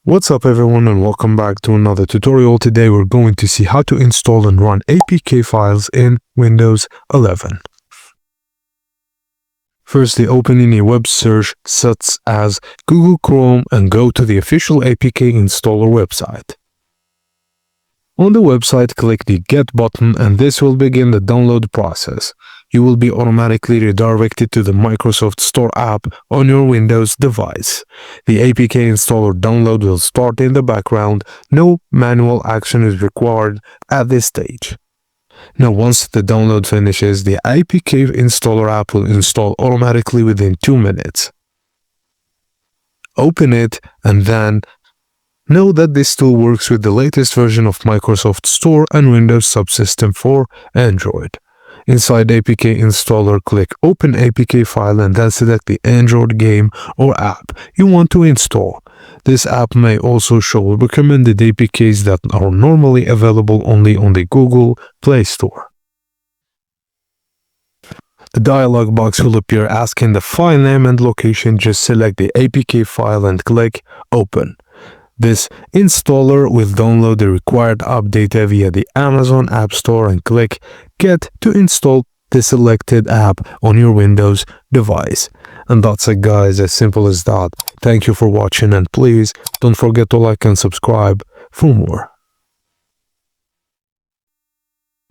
What's up everyone and welcome back to another tutorial. Today we're going to see how to install and run APK files in Windows 11. Firstly, open any web search such as Google Chrome and go to the official APK installer website. On the website, click the Get button and this will begin the download process. You will be automatically redirected to the Microsoft Store app on your Windows device. The APK installer download will start in the background. No manual action is required at this stage. Now, once the download finishes, the APK installer app will install automatically within 2 minutes. Open it and then know that this tool works with the latest version of Microsoft Store and Windows subsystem for Android. Inside APK installer, click Open APK file and then select the Android game or app you want to install. This app may also show recommended APKs that are normally available only on the Google Play Store. The dialog box will appear asking the file name and location. Just select the APK file and click Open. This installer will download the required update via the Amazon App Store and click Get to install the selected app on your Windows device. And that's it guys, as simple as that. Thank you for watching and please don't forget to like and subscribe for more.